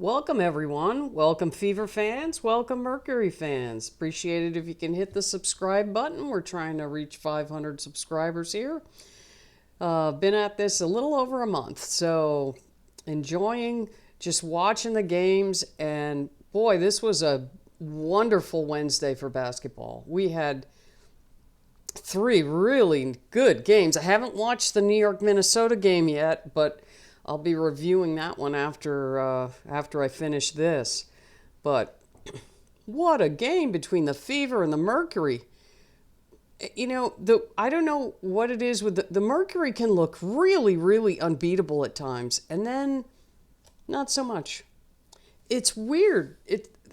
Welcome, everyone. Welcome, Fever fans. Welcome, Mercury fans. Appreciate it if you can hit the subscribe button. We're trying to reach 500 subscribers here. Been at this a little over a month, so enjoying just watching the games. And boy, this was a wonderful Wednesday for basketball. We had three really good games. I haven't watched the New York Minnesota game yet, but I'll be reviewing that one after I finish this. But what a game between the Fever and the Mercury. You know, I don't know what it is with the Mercury can look really, really unbeatable at times, and then not so much. It's weird.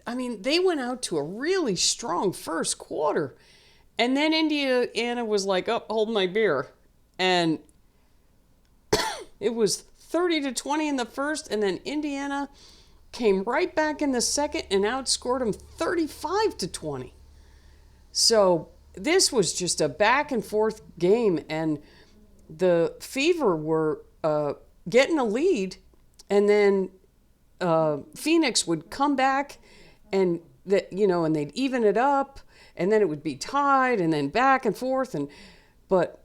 They went out to a really strong first quarter, and then Indiana was like, "Oh, hold my beer," and it was 30-20 in the first, and then Indiana came right back in the second and outscored them 35-20. So this was just a back and forth game, and the Fever were getting a lead, and then Phoenix would come back, and and they'd even it up, and then it would be tied, and then back and forth, but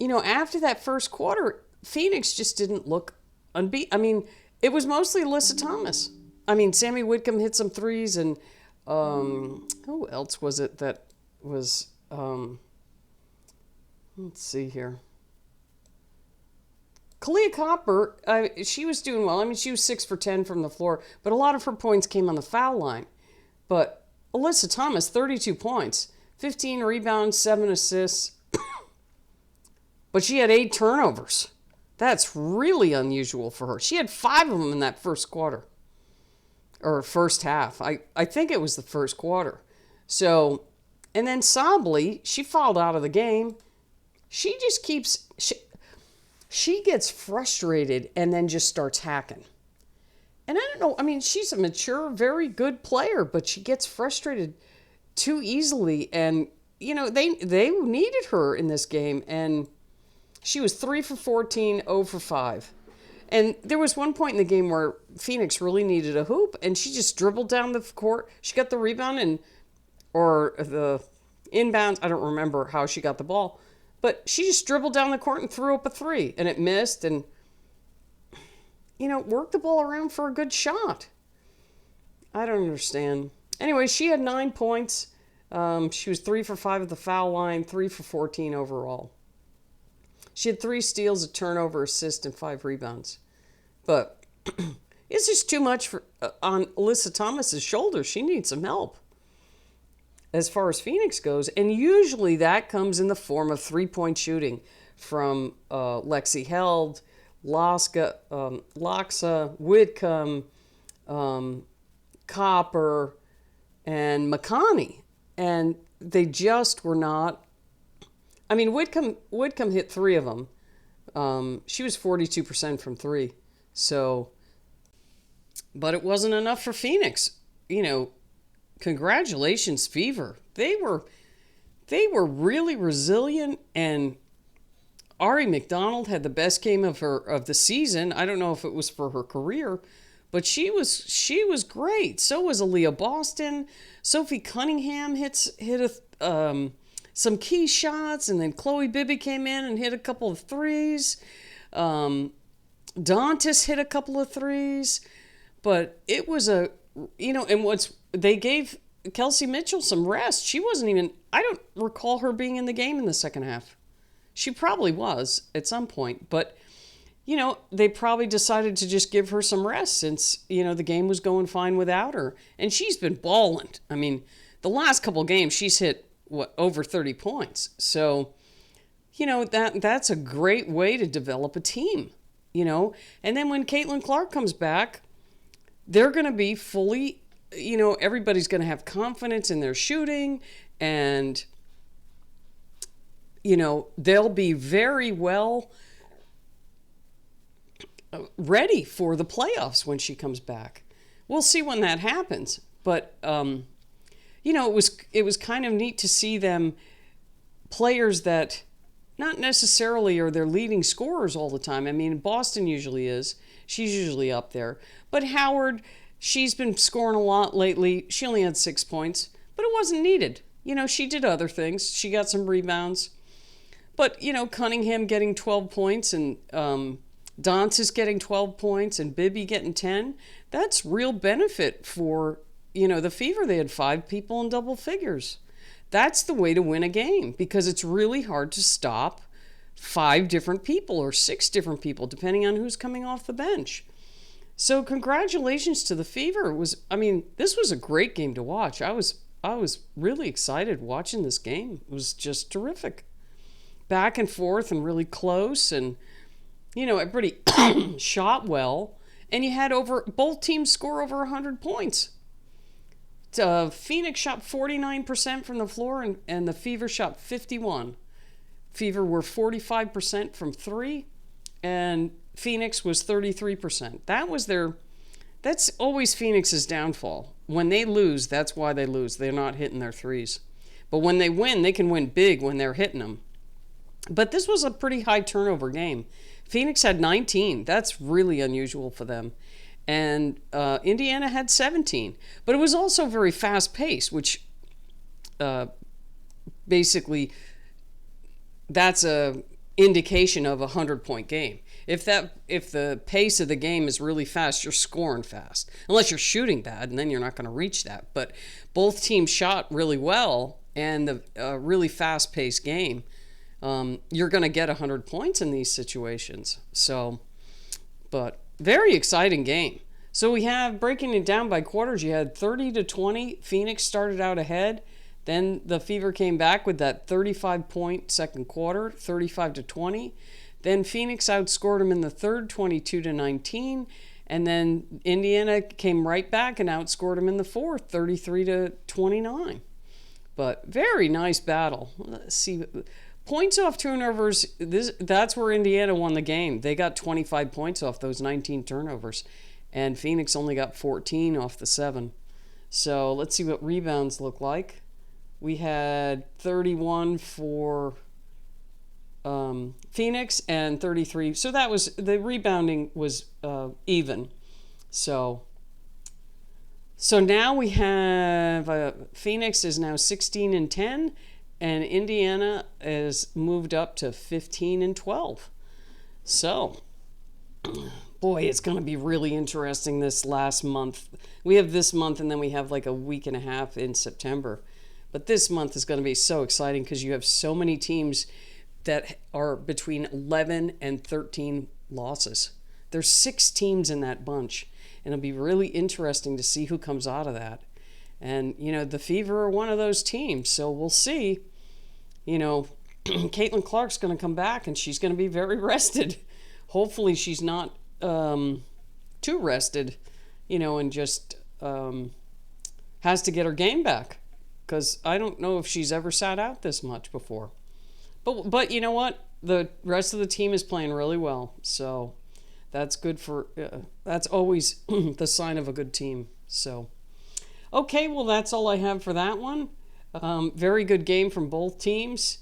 after that first quarter, Phoenix just didn't look unbeaten. It was mostly Allysa Thomas. Sammy Whitcomb hit some threes, and who else was it that was, let's see here. Kalia Copper, she was doing well. She was 6 for 10 from the floor, but a lot of her points came on the foul line. But Allysa Thomas, 32 points, 15 rebounds, 7 assists, but she had 8 turnovers. That's really unusual for her. She had 5 of them in that first quarter, or first half. I think it was the first quarter. So, and then Sablé, she fouled out of the game. She just keeps, she gets frustrated and then just starts hacking. And I don't know, she's a mature, very good player, but she gets frustrated too easily. And, they needed her in this game, and she was 3 for 14, 0 for 5. And there was one point in the game where Phoenix really needed a hoop, and she just dribbled down the court. She got the rebound or the inbounds. I don't remember how she got the ball. But she just dribbled down the court and threw up a 3, and it missed. And, worked the ball around for a good shot. I don't understand. Anyway, she had 9 points. She was 3 for 5 at the foul line, 3 for 14 overall. She had 3 steals, a turnover, assist, and 5 rebounds. But it's just too much on Allysa Thomas's shoulders. She needs some help as far as Phoenix goes. And usually that comes in the form of 3-point shooting from Lexi Held, Laxa, Whitcomb, Copper, and McConney. And they just were not. Whitcomb hit 3 of them. She was 42% from 3. So, but it wasn't enough for Phoenix. Congratulations, Fever. They were really resilient, and Ari McDonald had the best game of the season. I don't know if it was for her career, but she was great. So was Aaliyah Boston. Sophie Cunningham hit some key shots, and then Chloe Bibby came in and hit a couple of threes. Dantas hit a couple of threes, but it was and they gave Kelsey Mitchell some rest. She wasn't even, I don't recall her being in the game in the second half. She probably was at some point, but they probably decided to just give her some rest since, the game was going fine without her. And she's been balling. The last couple of games she's hit over 30 points. So, that's a great way to develop a team, And then when Caitlin Clark comes back, they're going to be fully, everybody's going to have confidence in their shooting, and, they'll be very well ready for the playoffs when she comes back. We'll see when that happens. But, it was kind of neat to see them, players that not necessarily are their leading scorers all the time. Boston usually is. She's usually up there. But Howard, she's been scoring a lot lately. She only had 6 points, but it wasn't needed. She did other things. She got some rebounds. But, Cunningham getting 12 points and Dancis getting 12 points and Bibby getting 10, that's real benefit for, the Fever. They had 5 people in double figures. That's the way to win a game because it's really hard to stop 5 different people or 6 different people, depending on who's coming off the bench. So congratulations to the Fever. This was a great game to watch. I was really excited watching this game. It was just terrific. Back and forth and really close, and everybody shot well, and you had both teams score over 100 points. Phoenix shot 49% from the floor, and the Fever shot 51%. Fever were 45% from 3, and Phoenix was 33%. That's always Phoenix's downfall. When they lose, that's why they lose. They're not hitting their threes. But when they win, they can win big when they're hitting them. But this was a pretty high turnover game. Phoenix had 19. That's really unusual for them. And Indiana had 17. But it was also very fast-paced, which basically that's a indication of a 100-point game. If the pace of the game is really fast, you're scoring fast. Unless you're shooting bad, and then you're not going to reach that. But both teams shot really well, and the really fast-paced game, you're going to get 100 points in these situations. But very exciting game. So we have, breaking it down by quarters, you had 30-20. Phoenix started out ahead. Then the Fever came back with that 35-point second quarter, 35-20. Then Phoenix outscored them in the third, 22-19. And then Indiana came right back and outscored them in the fourth, 33-29. But very nice battle. Let's see. Points off turnovers, that's where Indiana won the game. They got 25 points off those 19 turnovers. And Phoenix only got 14 off the 7. So let's see what rebounds look like. We had 31 for Phoenix and 33. So that was, the rebounding was even. So now we have, Phoenix is now 16-10, and Indiana is moved up to 15-12. So, boy, it's going to be really interesting this last month. We have this month, and then we have like a week and a half in September. But this month is going to be so exciting because you have so many teams that are between 11 and 13 losses. There's 6 teams in that bunch, and it'll be really interesting to see who comes out of that. And, the Fever are one of those teams, so we'll see. Caitlin Clark's going to come back, and she's going to be very rested. Hopefully she's not too rested, and just has to get her game back. Because I don't know if she's ever sat out this much before. But you know what? The rest of the team is playing really well. So that's good for... that's always the sign of a good team. So, okay, well, that's all I have for that one. Very good game from both teams.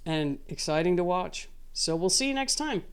And exciting to watch. So we'll see you next time.